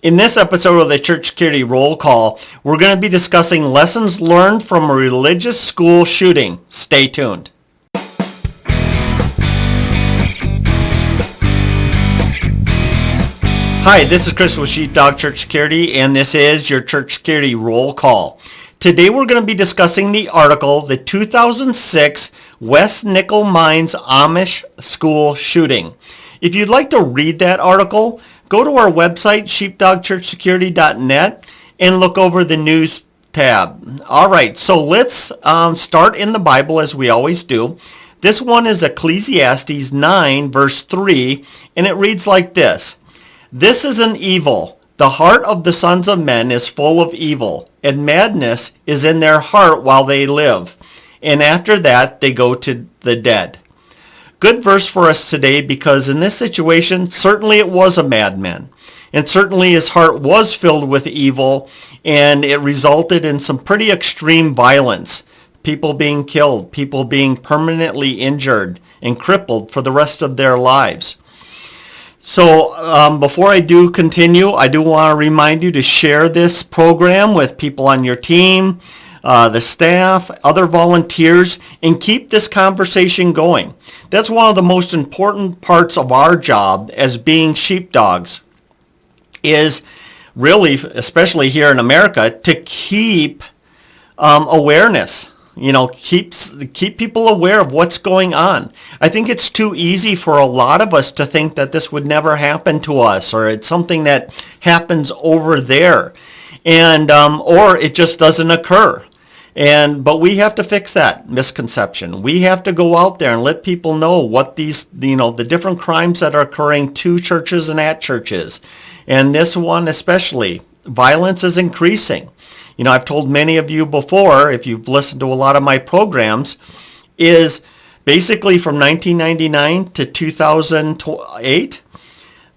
In this episode of the Church Security Roll Call, we're going to be discussing lessons learned from a religious school shooting. Stay tuned. Hi, this is Chris with Sheepdog Church Security, and this is your Church Security Roll Call. Today we're going to be discussing the article, The 2006 West Nickel Mines Amish School Shooting. If you'd like to read that article, go to our website, sheepdogchurchsecurity.net, and look over the news tab. All right, so let's start in the Bible as we always do. This one is Ecclesiastes 9, verse 3, and it reads like this. This is an evil. The heart of the sons of men is full of evil, and madness is in their heart while they live. And after that, they go to the dead. Good verse for us today, because in this situation, certainly it was a madman. And certainly his heart was filled with evil, and it resulted in some pretty extreme violence. People being killed, people being permanently injured and crippled for the rest of their lives. So before I do continue, I do want to remind you to share this program with people on your team, the staff, other volunteers, and keep this conversation going. That's one of the most important parts of our job as being sheepdogs, is really, especially here in America, to keep awareness. You know, keep people aware of what's going on. I think it's too easy for a lot of us to think that this would never happen to us, or it's something that happens over there, and or it just doesn't occur. But we have to fix that misconception. We have to go out there and let people know what these, the different crimes that are occurring to churches and at churches. And this one especially, violence is increasing. I've told many of you before, if you've listened to a lot of my programs, is basically from 1999 to 2008,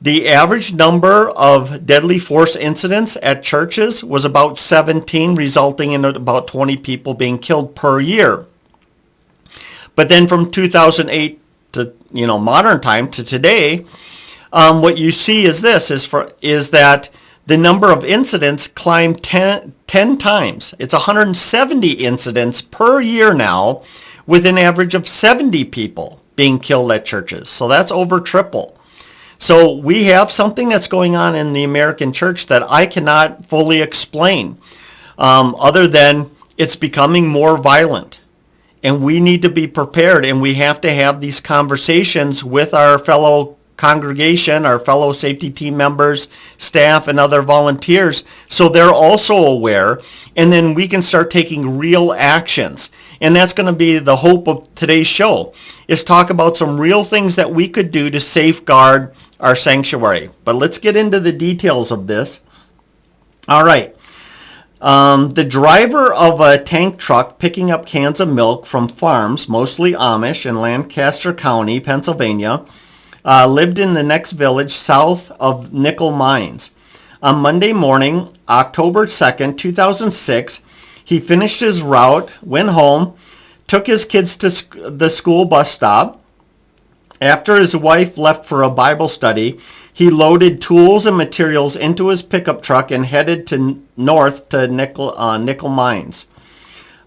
the average number of deadly force incidents at churches was about 17, resulting in about 20 people being killed per year. But then from 2008 to modern time to today, what you see is that the number of incidents climbed 10 times. It's 170 incidents per year now, with an average of 70 people being killed at churches. So that's over triple. So we have something that's going on in the American church that I cannot fully explain, other than it's becoming more violent. And we need to be prepared, and we have to have these conversations with our fellow congregation, our fellow safety team members, staff, and other volunteers, so they're also aware, and then we can start taking real actions. And that's going to be the hope of today's show, is talk about some real things that we could do to safeguard our sanctuary. But let's get into the details of this. All right. The driver of a tank truck picking up cans of milk from farms, mostly Amish in Lancaster County, Pennsylvania, lived in the next village south of nickel mines. On Monday morning, October 2nd, 2006, he finished his route, went home, took his kids to the school bus stop. After his wife left for a Bible study, he loaded tools and materials into his pickup truck and headed north to nickel mines.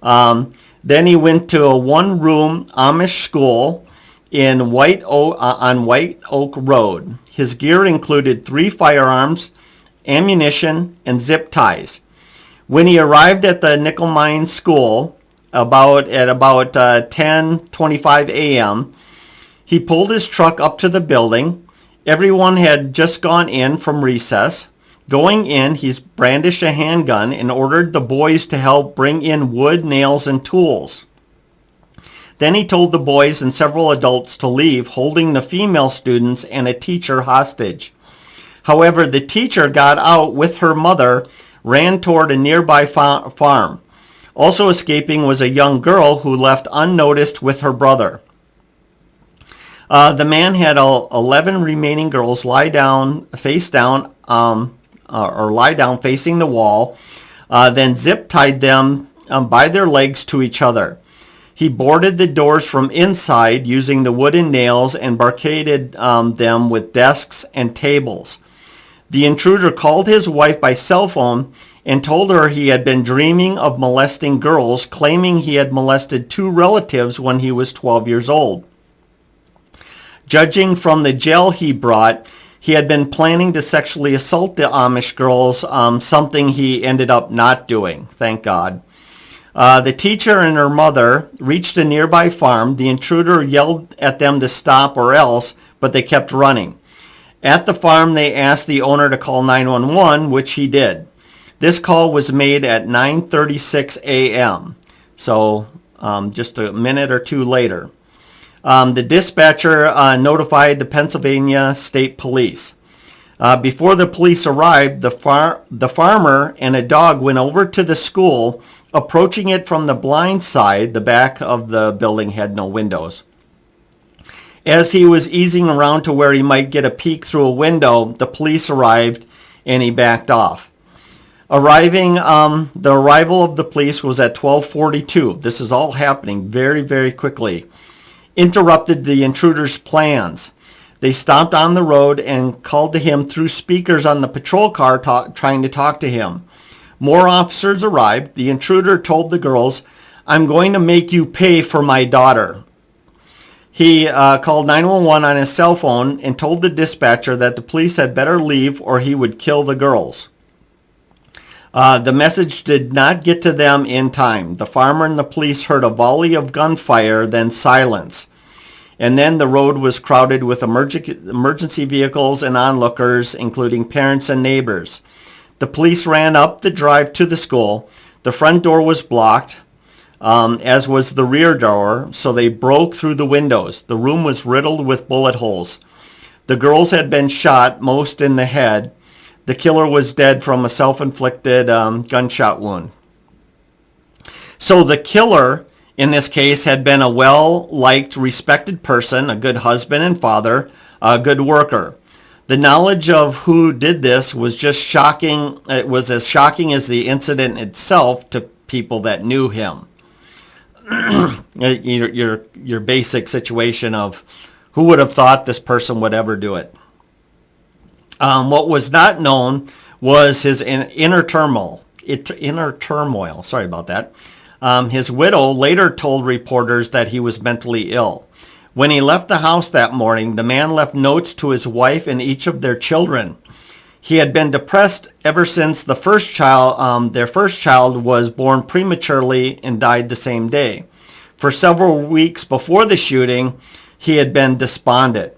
Then he went to a one-room Amish school on White Oak Road. His gear included 3 firearms, ammunition, and zip ties. When he arrived at the nickel mine school at about 10:25 a.m., he pulled his truck up to the building. Everyone had just gone in from recess. Going in, he brandished a handgun and ordered the boys to help bring in wood, nails, and tools. Then he told the boys and several adults to leave, holding the female students and a teacher hostage. However, the teacher got out with her mother, ran toward a nearby farm. Also escaping was a young girl who left unnoticed with her brother. The man had 11 remaining girls lie down facing the wall, then zip-tied them by their legs to each other. He boarded the doors from inside using the wooden nails and barricaded them with desks and tables. The intruder called his wife by cell phone and told her he had been dreaming of molesting girls, claiming he had molested 2 relatives when he was 12 years old. Judging from the gel he brought, he had been planning to sexually assault the Amish girls, something he ended up not doing, thank God. The teacher and her mother reached a nearby farm. The intruder yelled at them to stop or else, but they kept running. At the farm, they asked the owner to call 911, which he did. This call was made at 9:36 a.m., so just a minute or two later. The dispatcher notified the Pennsylvania State Police. Before the police arrived, the farmer and a dog went over to the school, approaching it from the blind side. The back of the building had no windows. As he was easing around to where he might get a peek through a window, the police arrived and he backed off. The arrival of the police was at 12:42. This is all happening very, very quickly. Interrupted the intruder's plans. They stopped on the road and called to him through speakers on the patrol car, trying to talk to him. More officers arrived. The intruder told the girls, "I'm going to make you pay for my daughter." He called 911 on his cell phone and told the dispatcher that the police had better leave or he would kill the girls. The message did not get to them in time. The farmer and the police heard a volley of gunfire, then silence. And then the road was crowded with emergency vehicles and onlookers, including parents and neighbors. The police ran up the drive to the school. The front door was blocked, as was the rear door, so they broke through the windows. The room was riddled with bullet holes. The girls had been shot, most in the head. The killer was dead from a self-inflicted gunshot wound. So the killer, in this case, had been a well-liked, respected person, a good husband and father, a good worker. The knowledge of who did this was just shocking. It was as shocking as the incident itself to people that knew him. Your basic situation of who would have thought this person would ever do it. What was not known was his inner turmoil. Sorry about that. His widow later told reporters that he was mentally ill. When he left the house that morning, the man left notes to his wife and each of their children. He had been depressed ever since their first child was born prematurely and died the same day. For several weeks before the shooting, he had been despondent.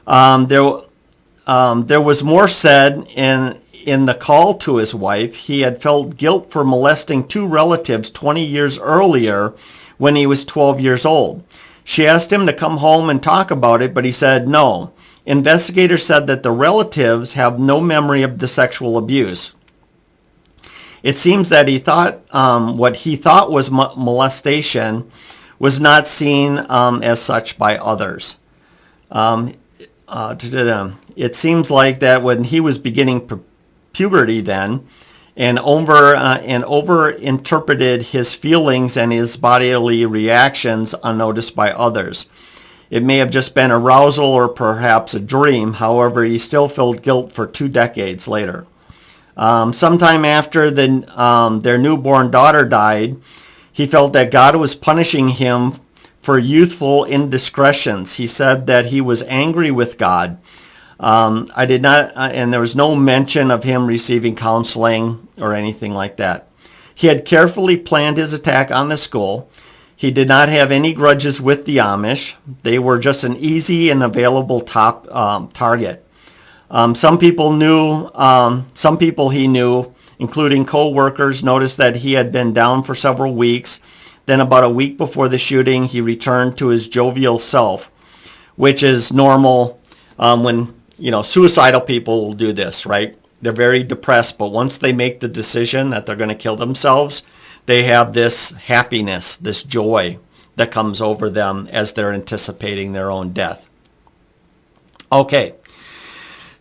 There was more said in the call to his wife. He had felt guilt for molesting 2 relatives 20 years earlier when he was 12 years old. She asked him to come home and talk about it, but he said no. Investigators said that the relatives have no memory of the sexual abuse. It seems that he thought what he thought was molestation was not seen as such by others. It seems like that when he was beginning puberty then, and over-interpreted his feelings and his bodily reactions unnoticed by others. It may have just been arousal or perhaps a dream. However, he still felt guilt for 2 decades later. Sometime after their newborn daughter died, he felt that God was punishing him for youthful indiscretions. He said that he was angry with God. And there was no mention of him receiving counseling or anything like that. He had carefully planned his attack on the school. He did not have any grudges with the Amish. They were just an easy and available target. Some people he knew, including co-workers, noticed that he had been down for several weeks. Then about a week before the shooting, he returned to his jovial self, which is normal when suicidal people will do this, right? They're very depressed, but once they make the decision that they're going to kill themselves, they have this happiness, this joy that comes over them as they're anticipating their own death. Okay,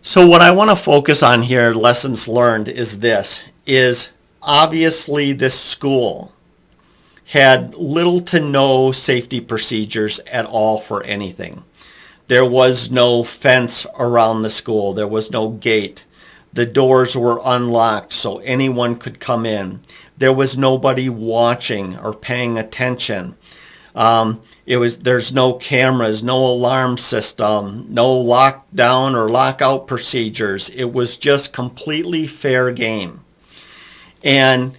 so what I want to focus on here, lessons learned, is obviously this school had little to no safety procedures at all for anything. There was no fence around the school. There was no gate. The doors were unlocked so anyone could come in. There was nobody watching or paying attention. There's no cameras, no alarm system, no lockdown or lockout procedures. It was just completely fair game. And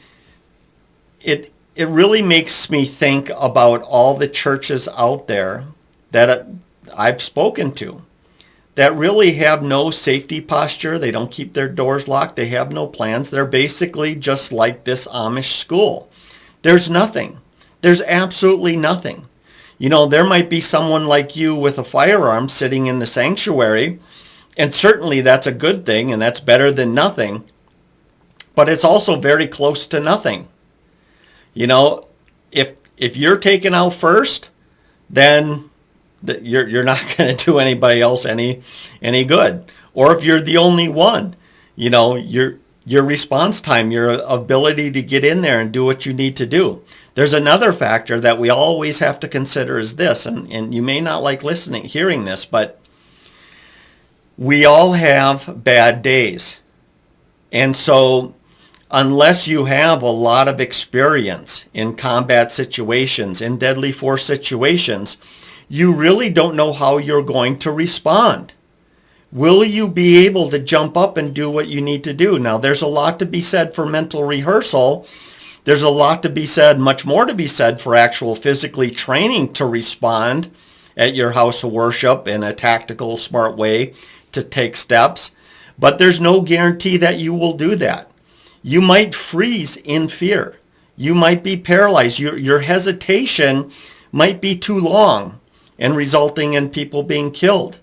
it really makes me think about all the churches out there that I've spoken to that really have no safety posture. They don't keep their doors locked. They have no plans. They're basically just like this Amish school. There's nothing. There's absolutely nothing. You know, there might be someone like you with a firearm sitting in the sanctuary, and certainly that's a good thing, and that's better than nothing, but it's also very close to nothing. You know, if you're taken out first, then you're not going to do anybody else any good. Or if you're the only one, you know, your response time, your ability to get in there and do what you need to do. There's another factor that we always have to consider is this, and you may not like hearing this, but we all have bad days. And so unless you have a lot of experience in combat situations, in deadly force situations, you really don't know how you're going to respond. Will you be able to jump up and do what you need to do? Now, there's a lot to be said for mental rehearsal. There's a lot to be said, much more to be said for actual physically training to respond at your house of worship in a tactical, smart way to take steps. But there's no guarantee that you will do that. You might freeze in fear. You might be paralyzed. Your hesitation might be too long and resulting in people being killed.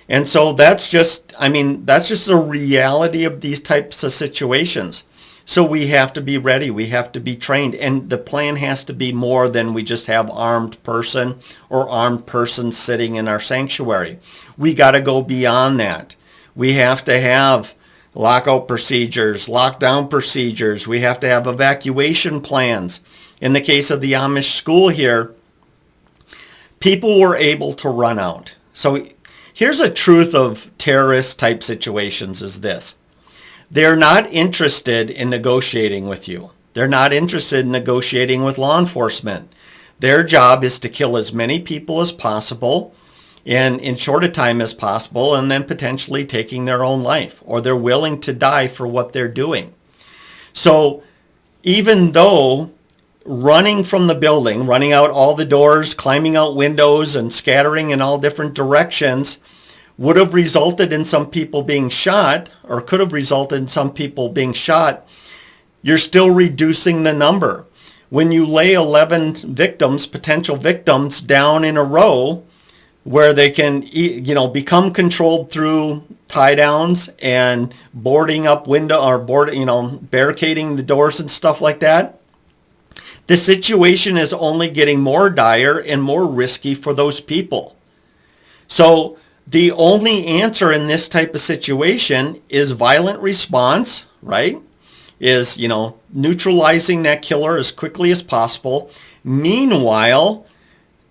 And so that's just the reality of these types of situations. So we have to be ready. We have to be trained. And the plan has to be more than we just have armed person or armed persons sitting in our sanctuary. We got to go beyond that. We have to have lockout procedures, lockdown procedures. We have to have evacuation plans. In the case of the Amish school here, people were able to run out. So here's a truth of terrorist type situations is this. They're not interested in negotiating with you. They're not interested in negotiating with law enforcement. Their job is to kill as many people as possible and in short a time as possible, and then potentially taking their own life, or they're willing to die for what they're doing. So even though running from the building, running out all the doors, climbing out windows and scattering in all different directions would have resulted in some people being shot, or could have resulted in some people being shot, you're still reducing the number. When you lay 11 victims, potential victims, down in a row where they can, become controlled through tie downs and boarding up barricading the doors and stuff like that, the situation is only getting more dire and more risky for those people. So the only answer in this type of situation is violent response, right? Is, neutralizing that killer as quickly as possible. Meanwhile,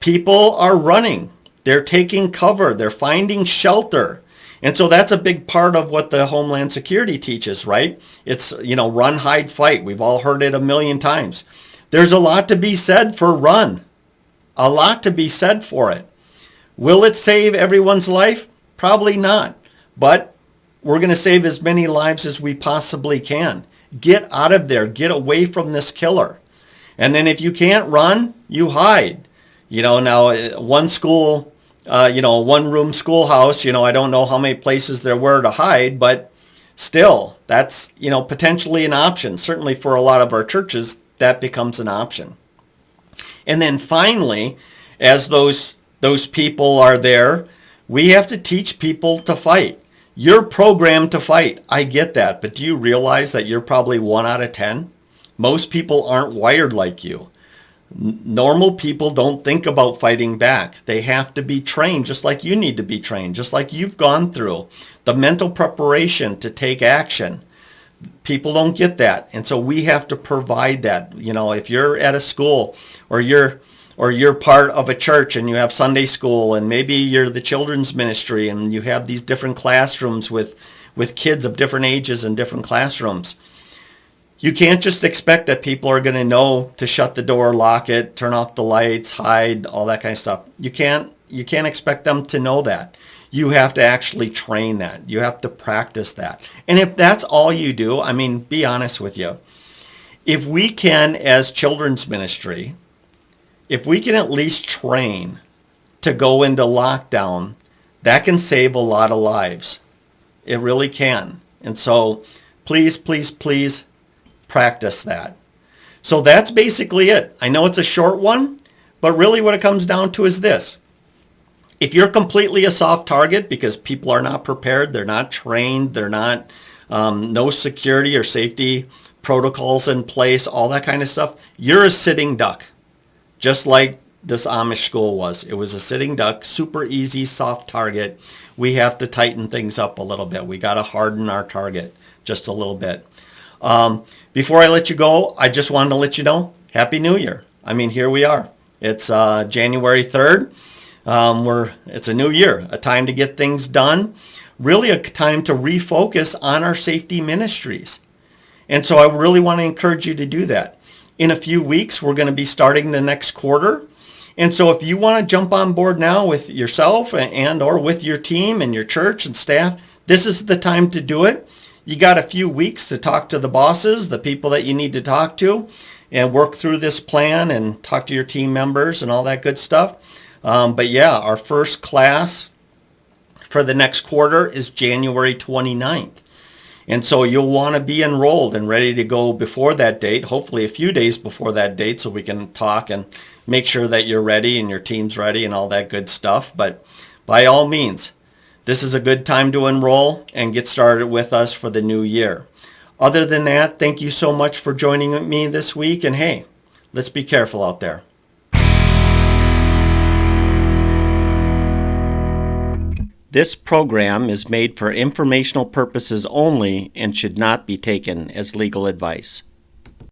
people are running. They're taking cover. They're finding shelter. And so that's a big part of what the Homeland Security teaches, right? It's, run, hide, fight. We've all heard it a million times. There's a lot to be said for run. A lot to be said for it. Will it save everyone's life? Probably not. But we're going to save as many lives as we possibly can. Get out of there. Get away from this killer. And then if you can't run, you hide. Now one school, one-room schoolhouse, I don't know how many places there were to hide, but still, that's, potentially an option. Certainly for a lot of our churches, that becomes an option. And then finally, as those people are there, we have to teach people to fight. You're programmed to fight. I get that. But do you realize that you're probably 1 out of 10? Most people aren't wired like you. Normal people don't think about fighting back. They have to be trained just like you need to be trained, just like you've gone through. The mental preparation to take action. People don't get that. And so we have to provide that. If you're at a school or you're part of a church and you have Sunday school and maybe you're the children's ministry and you have these different classrooms with with kids of different ages in different classrooms. You can't just expect that people are going to know to shut the door, lock it, turn off the lights, hide, all that kind of stuff. You can't expect them to know that. You have to actually train that. You have to practice that. And if that's all you do, I mean, be honest with you. If we can, as children's ministry, if we can at least train to go into lockdown, that can save a lot of lives. It really can. And so please, please, please practice that. So that's basically it. I know it's a short one, but really what it comes down to is this. If you're completely a soft target because people are not prepared, they're not trained, they're not, no security or safety protocols in place, all that kind of stuff, you're a sitting duck. Just like this Amish school was. It was a sitting duck, super easy, soft target. We have to tighten things up a little bit. We got to harden our target just a little bit. Before I let you go, I just wanted to let you know, Happy New Year. I mean, here we are. It's January 3rd. It's a new year, a time to get things done, really a time to refocus on our safety ministries. And so I really want to encourage you to do that. In a few weeks, we're going to be starting the next quarter. And so if you want to jump on board now with yourself and or with your team and your church and staff, this is the time to do it. You got a few weeks to talk to the bosses, the people that you need to talk to, and work through this plan and talk to your team members and all that good stuff. But yeah, our first class for the next quarter is January 29th. And so you'll want to be enrolled and ready to go before that date, hopefully a few days before that date, so we can talk and make sure that you're ready and your team's ready and all that good stuff. But by all means, this is a good time to enroll and get started with us for the new year. Other than that, thank you so much for joining me this week. And hey, let's be careful out there. This program is made for informational purposes only and should not be taken as legal advice.